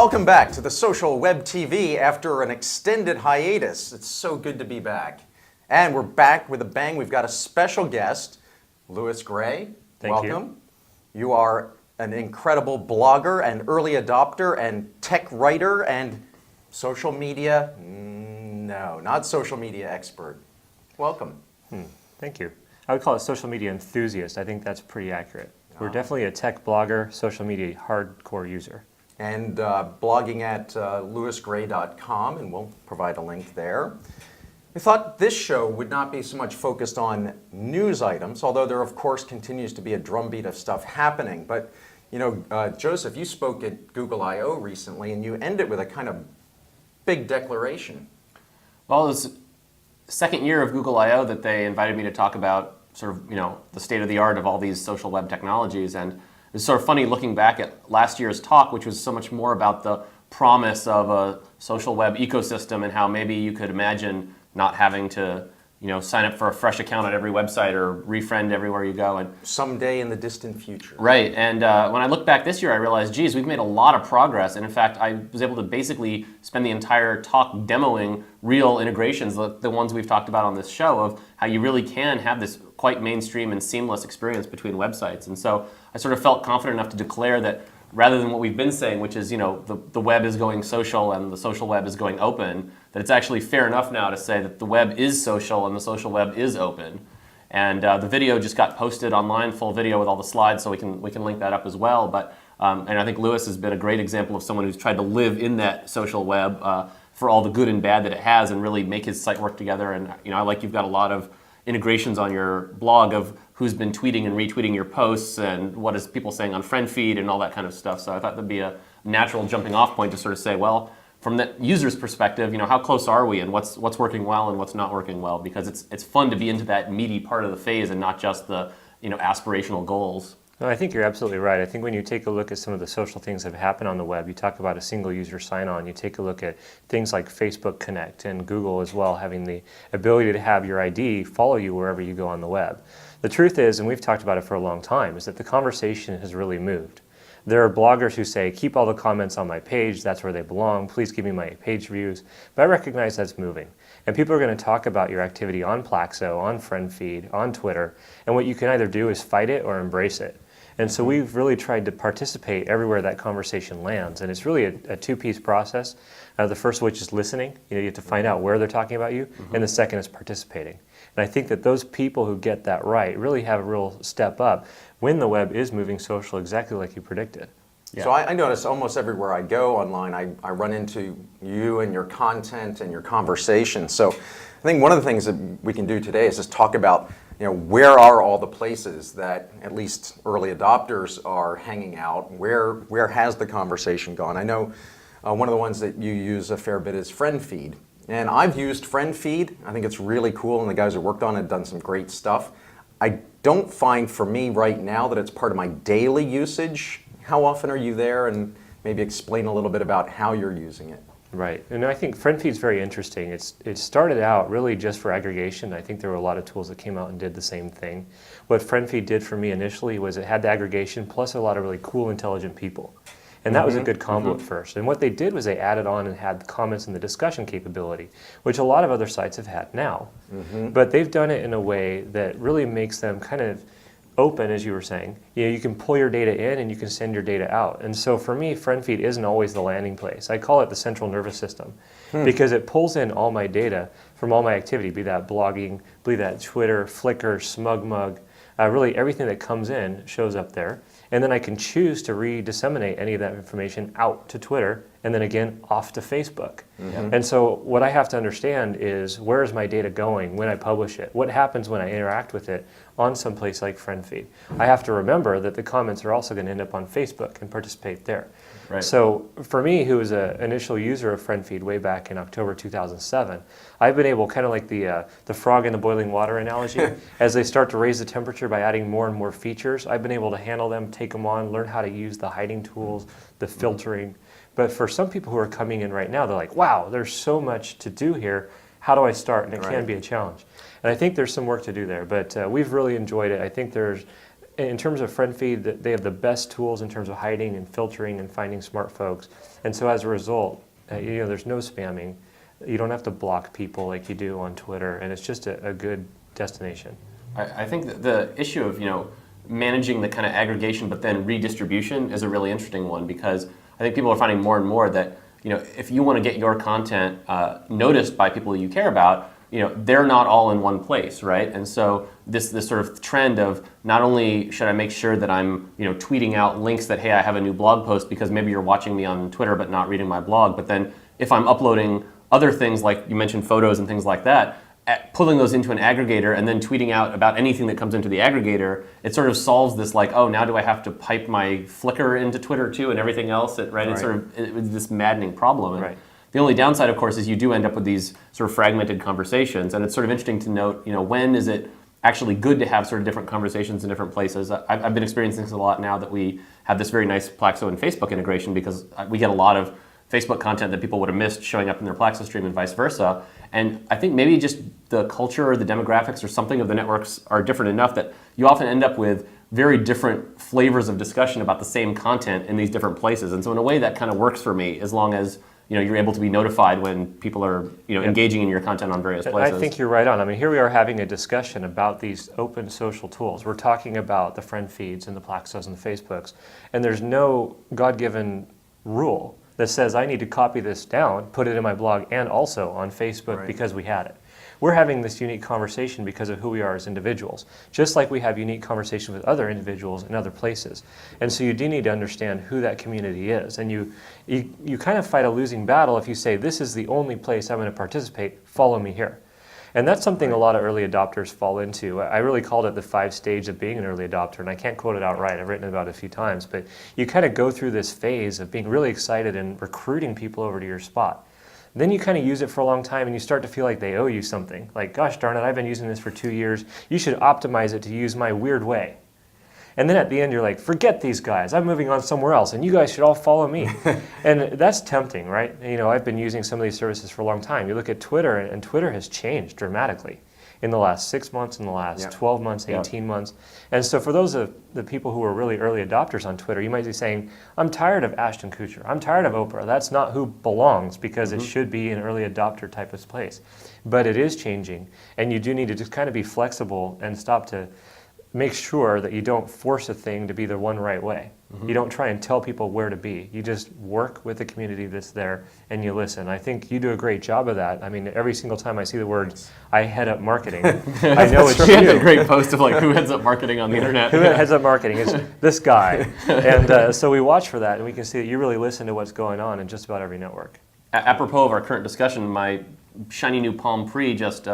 Welcome back to the Social Web TV after an extended hiatus. It's so good to be back. And we're back with a bang. We've got a special guest, Louis Gray. Welcome. You are an incredible blogger and early adopter and tech writer and social media, no, not social media expert. Welcome. Thank you. I would call it social media enthusiast. I think that's pretty accurate. We're definitely a tech blogger, social media hardcore user. And blogging at louisgray.com, and we'll provide a link there. We thought this show would not be so much focused on news items, although there of course continues to be a drumbeat of stuff happening. But you know, Joseph, you spoke at Google I/O recently, and you ended with a kind of big declaration. Well, it was the second year of Google I/O that they invited me to talk about sort of, you know, the state of the art of all these social web technologies. And it's sort of funny looking back at last year's talk, which was so much more about the promise of a social web ecosystem and how maybe you could imagine not having to, you know, sign up for a fresh account at every website or refriend everywhere you go. And someday in the distant future. Right. And when I look back this year, I realized, geez, we've made a lot of progress. And in fact, I was able to basically spend the entire talk demoing real integrations, the ones we've talked about on this show, of how you really can have this quite mainstream and seamless experience between websites. And so I sort of felt confident enough to declare that rather than what we've been saying, which is, you know, the web is going social and the social web is going open, that it's actually fair enough now to say that the web is social and the social web is open. And the video just got posted online, full video with all the slides, so we can link that up as well. But and I think Louis has been a great example of someone who's tried to live in that social web for all the good and bad that it has, and really make his site work together. And you know, I like you've got a lot of integrations on your blog of who's been tweeting and retweeting your posts and what is people saying on friend feed and all that kind of stuff. So I thought that'd be a natural jumping off point to sort of say, well, from the user's perspective, you know, how close are we and what's working well and what's not working well? Because it's fun to be into that meaty part of the phase and not just the, you know, aspirational goals. No, I think you're absolutely right. I think when you take a look at some of the social things that have happened on the web, you talk about a single user sign-on, you take a look at things like Facebook Connect and Google as well, having the ability to have your ID follow you wherever you go on the web. The truth is, and we've talked about it for a long time, is that the conversation has really moved. There are bloggers who say, keep all the comments on my page, that's where they belong, please give me my page views. But I recognize that's moving. And people are going to talk about your activity on Plaxo, on FriendFeed, on Twitter, and what you can either do is fight it or embrace it. And so we've really tried to participate everywhere that conversation lands. And it's really a two-piece process. The first of which is listening. You know, you have to find out where they're talking about you. And the second is participating. And I think that those people who get that right really have a real step up when the web is moving social exactly like you predicted. Yeah. So I notice almost everywhere I go online, I run into you and your content and your conversation. So I think one of the things that we can do today is just talk about, you know, where are all the places that at least early adopters are hanging out? Where has the conversation gone? I know one of the ones that you use a fair bit is FriendFeed. And I've used FriendFeed. I think it's really cool, and the guys who worked on it have done some great stuff. I don't find for me right now that it's part of my daily usage. How often are you there? And maybe explain a little bit about how you're using it. Right, and I think FriendFeed's very interesting. It started out really just for aggregation. I think there were a lot of tools that came out and did the same thing. What FriendFeed did for me initially was it had the aggregation plus a lot of really cool, intelligent people. And that was a good combo at first. And what they did was they added on and had the comments and the discussion capability, which a lot of other sites have had now. But they've done it in a way that really makes them kind of open, as you were saying. You know, you can pull your data in and you can send your data out. And so for me, FriendFeed isn't always the landing place. I call it the central nervous system because it pulls in all my data from all my activity, be that blogging, be that Twitter, Flickr, SmugMug, really everything that comes in shows up there. And then I can choose to re-disseminate any of that information out to Twitter and then again off to Facebook. And so what I have to understand is where is my data going when I publish it? What happens when I interact with it on some place like FriendFeed? I have to remember that the comments are also going to end up on Facebook and participate there. Right. So for me, who was an initial user of FriendFeed way back in October 2007, I've been able, kind of like the frog in the boiling water analogy, as they start to raise the temperature by adding more and more features, I've been able to handle them, take them on, learn how to use the hiding tools, the filtering. But for some people who are coming in right now, they're like, wow, there's so much to do here. How do I start? And it can be a challenge. And I think there's some work to do there, but we've really enjoyed it. I think there's in terms of friend feed, they have the best tools in terms of hiding and filtering and finding smart folks. And so as a result, there's no spamming. You don't have to block people like you do on Twitter, and it's just a good destination. I think that the issue of managing the kind of aggregation but then redistribution is a really interesting one, because I think people are finding more and more that if you want to get your content noticed by people you care about, they're not all in one place, right? And so this sort of trend of not only should I make sure that I'm tweeting out links that, hey, I have a new blog post, because maybe you're watching me on Twitter but not reading my blog, but then if I'm uploading other things like you mentioned photos and things like that, pulling those into an aggregator and then tweeting out about anything that comes into the aggregator, it sort of solves this like, oh, now do I have to pipe my Flickr into Twitter too and everything else? Right? It's sort of it's this maddening problem. And the only downside, of course, is you do end up with these sort of fragmented conversations, and it's sort of interesting to note, when is it actually good to have sort of different conversations in different places. I've been experiencing this a lot now that we have this very nice Plaxo and Facebook integration, because we get a lot of Facebook content that people would have missed showing up in their Plaxo stream and vice versa. And I think maybe just the culture or the demographics or something of the networks are different enough that you often end up with very different flavors of discussion about the same content in these different places. And so in a way that kind of works for me, as long as you're able to be notified when people are engaging in your content on various places. I think you're right on. I mean, here we are having a discussion about these open social tools. We're talking about the friend feeds and the Plaxos and the Facebooks, and there's no God-given rule that says I need to copy this down, put it in my blog, and also on Facebook because we had it. We're having this unique conversation because of who we are as individuals, just like we have unique conversations with other individuals in other places. And so you do need to understand who that community is. And you kind of fight a losing battle if you say, this is the only place I'm going to participate, follow me here. And that's something a lot of early adopters fall into. I really called it the 5 stages of being an early adopter, and I can't quote it outright. I've written about it a few times. But you kind of go through this phase of being really excited and recruiting people over to your spot. Then you kind of use it for a long time, and you start to feel like they owe you something. Like, gosh darn it, I've been using this for 2 years. You should optimize it to use my weird way. And then at the end, you're like, forget these guys. I'm moving on somewhere else, and you guys should all follow me. And that's tempting, right? I've been using some of these services for a long time. You look at Twitter, and Twitter has changed dramatically in the last 6 months, in the last 12 months, 18 months. And so for those of the people who are really early adopters on Twitter, you might be saying, I'm tired of Ashton Kutcher. I'm tired of Oprah. That's not who belongs, because it should be an early adopter type of place. But it is changing, and you do need to just kind of be flexible and stop to make sure that you don't force a thing to be the one right way. You don't try and tell people where to be. You just work with the community that's there and you listen. I think you do a great job of that. I mean, every single time I see the words, I head up marketing, I know it's you. you. A great post of like, who heads up marketing on the internet? Who heads up marketing? It's this guy. And so we watch for that, and we can see that you really listen to what's going on in just about every network. Apropos of our current discussion, my shiny new Palm Pre just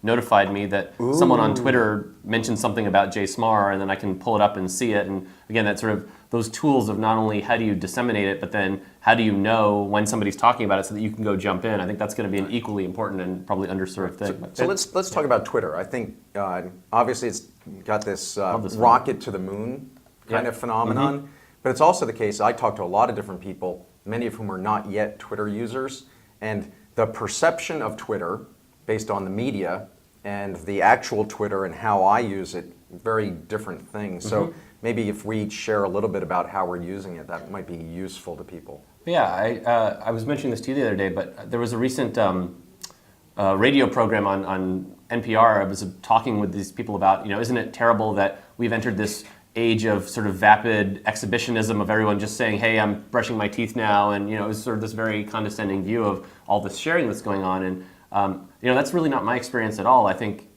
notified me that someone on Twitter mentioned something about Smarr, and then I can pull it up and see it. And again, that's sort of those tools of not only how do you disseminate it, but then how do you know when somebody's talking about it so that you can go jump in. I think that's going to be an equally important and probably underserved thing. So let's talk about Twitter. I think obviously it's got this rocket to the moon kind of phenomenon, but it's also the case, I talk to a lot of different people, many of whom are not yet Twitter users, and the perception of Twitter based on the media and the actual Twitter and how I use it, very different things. So maybe if we share a little bit about how we're using it, that might be useful to people. Yeah, I was mentioning this to you the other day, but there was a recent radio program on NPR. I was talking with these people about, isn't it terrible that we've entered this age of sort of vapid exhibitionism of everyone just saying, hey, I'm brushing my teeth now, and it was sort of this very condescending view of all this sharing that's going on, and that's really not my experience at all. I think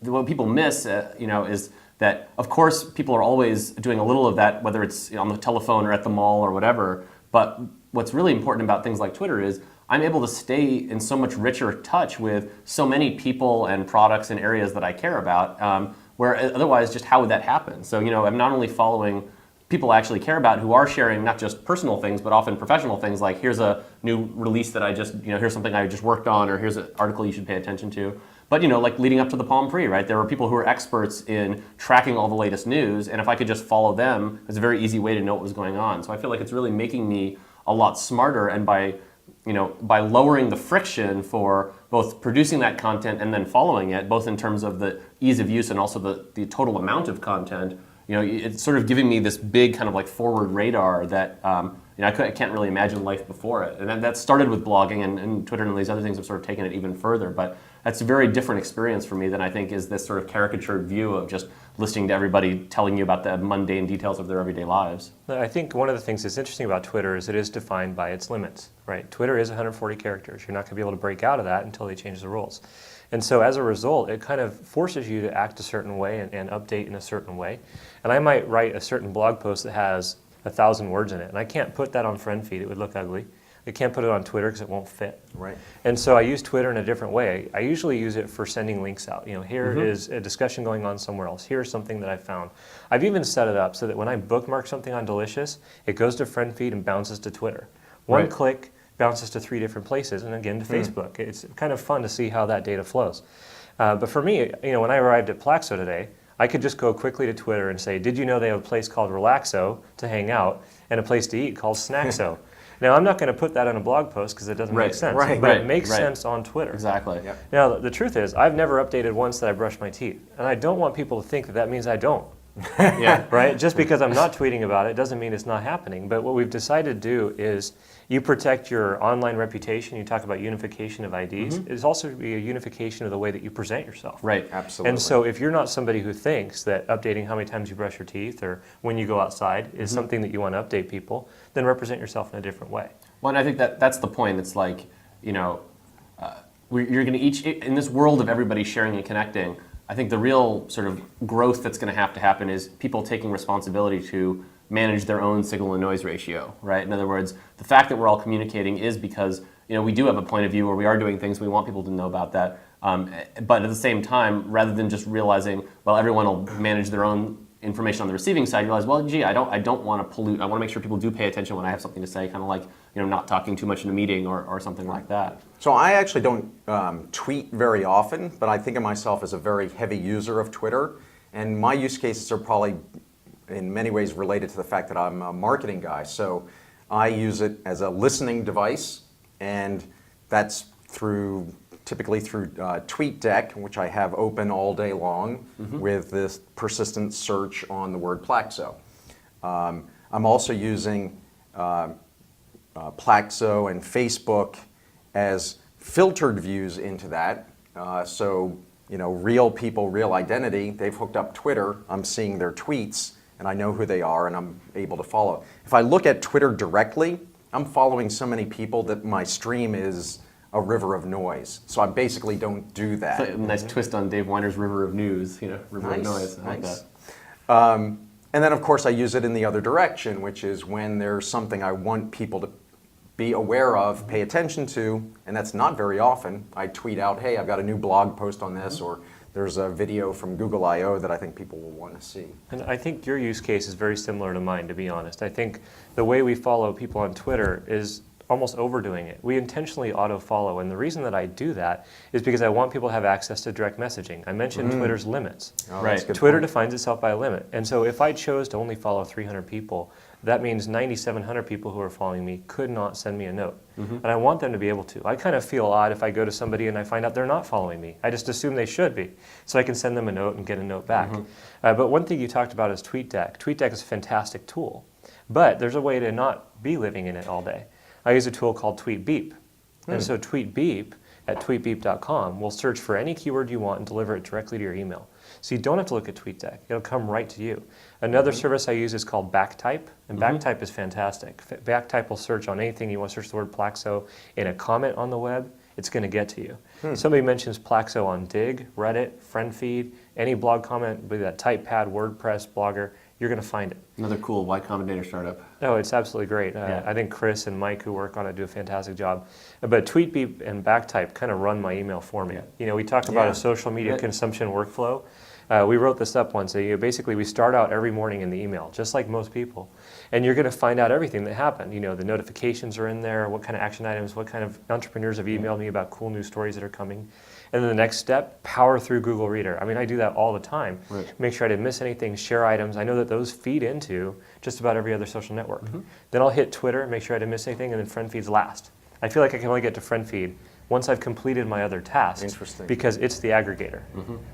what people miss, is that of course people are always doing a little of that, whether it's on the telephone or at the mall or whatever. But what's really important about things like Twitter is I'm able to stay in so much richer touch with so many people and products and areas that I care about. Where otherwise, just how would that happen? So, I'm not only following people I actually care about who are sharing not just personal things, but often professional things like here's a new release that I just, here's something I just worked on, or here's an article you should pay attention to. But, like leading up to the Palm Pre, right? There were people who are experts in tracking all the latest news, and if I could just follow them, it's a very easy way to know what was going on. So I feel like it's really making me a lot smarter, and by lowering the friction for both producing that content and then following it, both in terms of the ease of use and also the total amount of content, it's sort of giving me this big kind of like forward radar that I can't really imagine life before it. And that started with blogging, and Twitter and these other things have sort of taken it even further. But that's a very different experience for me than I think is this sort of caricatured view of just listening to everybody telling you about the mundane details of their everyday lives. I think one of the things that's interesting about Twitter is it is defined by its limits, right? Twitter is 140 characters. You're not going to be able to break out of that until they change the rules. And so as a result, it kind of forces you to act a certain way and update in a certain way. And I might write a certain blog post that has 1,000 words in it, and I can't put that on FriendFeed. It would look ugly. I can't put it on Twitter because it won't fit. Right. And so I use Twitter in a different way. I usually use it for sending links out. Here is a discussion going on somewhere else. Here's something that I found. I've even set it up so that when I bookmark something on Delicious, it goes to FriendFeed and bounces to Twitter. One click bounces to 3 different places, and again to Facebook. It's kind of fun to see how that data flows. But for me, when I arrived at Plaxo today, I could just go quickly to Twitter and say, did you know they have a place called Relaxo to hang out and a place to eat called Snackso? Now, I'm not going to put that on a blog post because it doesn't make sense, but it makes sense on Twitter. Exactly. Yep. Now, the truth is, I've never updated once that I brush my teeth, and I don't want people to think that that means I don't. Right? Just because I'm not tweeting about it doesn't mean it's not happening. But what we've decided to do is you protect your online reputation. You talk about unification of IDs. It's also to be a unification of the way that you present yourself. Right. Absolutely. And so if you're not somebody who thinks that updating how many times you brush your teeth or when you go outside is something that you want to update people, then represent yourself in a different way. Well, and I think that's the point. It's like, you're going to each, in this world of everybody sharing and connecting, I think the real sort of growth that's going to happen is people taking responsibility to manage their own signal and noise ratio, right? In other words, the fact that we're all communicating is because we do have a point of view where we are doing things, we want people to know about that. But at the same time, rather than just realizing, well, everyone will manage their own information on the receiving side, you realize, well, gee, I don't want to pollute. I want to make sure people do pay attention when I have something to say, kind of like not talking too much in a meeting or something like that. So I actually don't tweet very often, but I think of myself as a very heavy user of Twitter. And my use cases are probably in many ways related to the fact that I'm a marketing guy. So I use it as a listening device, and that's typically through TweetDeck, which I have open all day long with this persistent search on the word Plaxo. I'm also using Plaxo and Facebook as filtered views into that. So, real people, real identity, they've hooked up Twitter, I'm seeing their tweets, and I know who they are, and I'm able to follow. If I look at Twitter directly, I'm following so many people that my stream is a river of noise. So I basically don't do that. It's like a nice twist on Dave Weiner's River of News, River of Noise. I like that. And then, of course, I use it in the other direction, which is when there's something I want people to be aware of, pay attention to, and that's not very often. I tweet out, hey, I've got a new blog post on this, or there's a video from Google I/O that I think people will want to see. And I think your use case is very similar to mine, to be honest. I think the way we follow people on Twitter is almost overdoing it. We intentionally auto-follow, and the reason that I do that is because I want people to have access to direct messaging. I mentioned Twitter's limits. Oh, that's a good Twitter point. defines itself by a limit, and so if I chose to only follow 300 people, that means 9,700 people who are following me could not send me a note. And I want them to be able to. I kind of feel odd if I go to somebody and I find out they're not following me. I just assume they should be, so I can send them a note and get a note back. But one thing you talked about is TweetDeck. TweetDeck is a fantastic tool, but there's a way to not be living in it all day. I use a tool called TweetBeep. And so TweetBeep at tweetbeep.com will search for any keyword you want and deliver it directly to your email. So you don't have to look at TweetDeck. It'll come right to you. Another service I use is called Backtype, and Backtype is fantastic. Backtype will search on anything. You want to search the word Plaxo in a comment on the web, it's going to get to you. Somebody mentions Plaxo on Dig, Reddit, FriendFeed, any blog comment, be that TypePad, WordPress, Blogger, you're going to find it. Another cool Y Combinator startup. Oh, it's absolutely great. I think Chris and Mike, who work on it, do a fantastic job. But TweetBeep and Backtype kind of run my email for me. We talk about a social media consumption workflow. We wrote this up once. Basically, we start out every morning in the email, just like most people. And you're going to find out everything that happened. The notifications are in there, what kind of action items, what kind of entrepreneurs have emailed me about cool news stories that are coming. And then the next step, power through Google Reader. I mean, I do that all the time. Make sure I didn't miss anything, share items. I know that those feed into just about every other social network. Then I'll hit Twitter, make sure I didn't miss anything, and then FriendFeed's last. I feel like I can only get to FriendFeed once I've completed my other tasks. Interesting. Because it's the aggregator.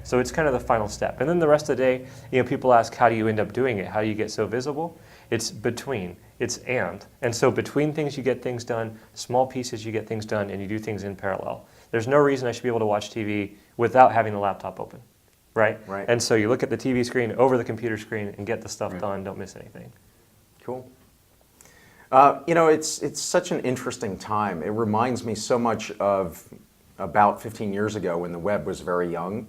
So it's kind of the final step. And then the rest of the day, people ask, how do you end up doing it? How do you get so visible? It's between. It's and. And so between things you get things done, small pieces you get things done, and you do things in parallel. There's no reason I should be able to watch TV without having the laptop open, right? Right. And so you look at the TV screen over the computer screen and get the stuff done, don't miss anything. Cool. It's such an interesting time. It reminds me so much of about 15 years ago when the web was very young.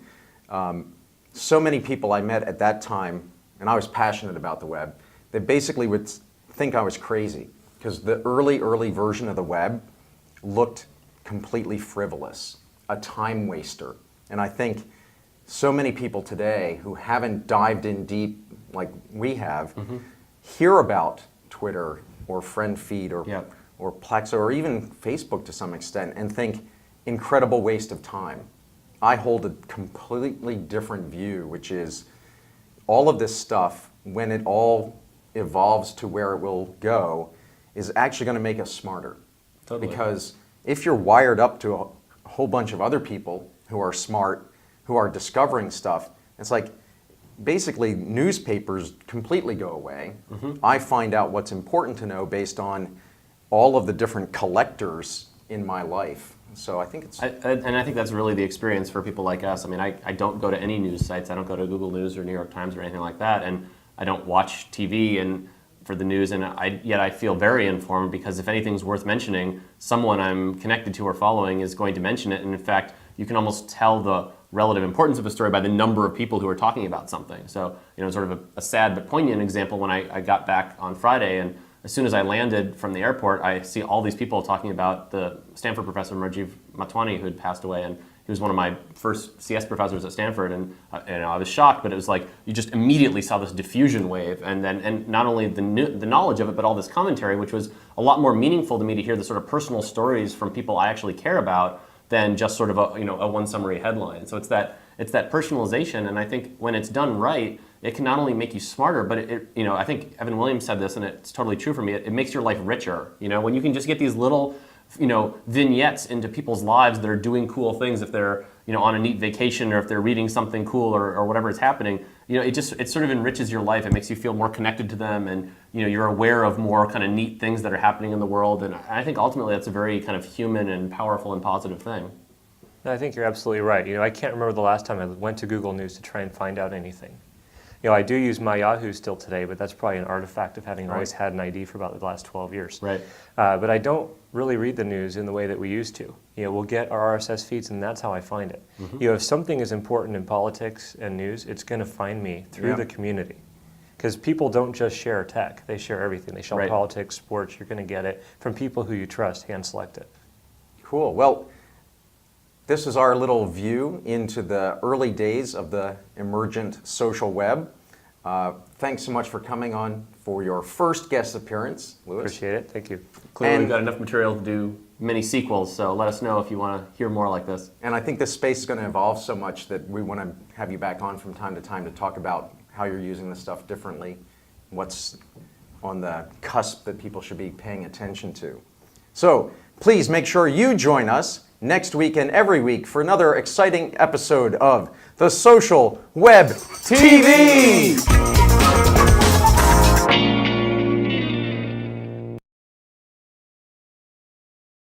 So many people I met at that time, and I was passionate about the web, they basically would think I was crazy because the early version of the web looked completely frivolous, a time waster. And I think so many people today who haven't dived in deep like we have hear about Twitter or Friend Feed or Plex or even Facebook to some extent and think incredible waste of time. I hold a completely different view, which is all of this stuff, when it all evolves to where it will go, is actually going to make us smarter. Totally. Because if you're wired up to a whole bunch of other people who are smart, who are discovering stuff, it's like basically newspapers completely go away. I find out what's important to know based on all of the different collectors in my life. So I think it's... And I think that's really the experience for people like us. I mean, I don't go to any news sites. I don't go to Google News or New York Times or anything like that. And I don't watch TV and for the news. And yet I feel very informed because if anything's worth mentioning, someone I'm connected to or following is going to mention it. And in fact, you can almost tell the relative importance of a story by the number of people who are talking about something. So, sort of a sad but poignant example when I got back on Friday, and as soon as I landed from the airport, I see all these people talking about the Stanford professor, Redgee who had passed away, and he was one of my first CS professors at Stanford, and I was shocked, but it was like you just immediately saw this diffusion wave, and not only the knowledge of it, but all this commentary, which was a lot more meaningful to me to hear the sort of personal stories from people I actually care about than just sort of a one summary headline. So it's that personalization, and I think when it's done right, it can not only make you smarter, but I think Evan Williams said this, and it's totally true for me. It makes your life richer. When you can just get these little, vignettes into people's lives that are doing cool things. If they're, on a neat vacation, or if they're reading something cool, or whatever is happening, it sort of enriches your life. It makes you feel more connected to them, and you're aware of more kind of neat things that are happening in the world. And I think ultimately that's a very kind of human and powerful and positive thing. I think you're absolutely right. I can't remember the last time I went to Google News to try and find out anything. I do use my Yahoo still today, but that's probably an artifact of having always had an ID for about the last 12 years. Right. But I don't really read the news in the way that we used to. We'll get our RSS feeds, and that's how I find it. If something is important in politics and news, it's going to find me through the community. Because people don't just share tech, they share everything. They share politics, sports, you're going to get it from people who you trust, hand-select it. Cool. Well, this is our little view into the early days of the emergent social web. Thanks so much for coming on for your first guest appearance, Louis. Appreciate it. Thank you. Clearly, we've got enough material to do many sequels, so let us know if you want to hear more like this. And I think this space is going to evolve so much that we want to have you back on from time to time to talk about how you're using this stuff differently, what's on the cusp that people should be paying attention to. So please make sure you join us next week and every week for another exciting episode of The Social Web TV!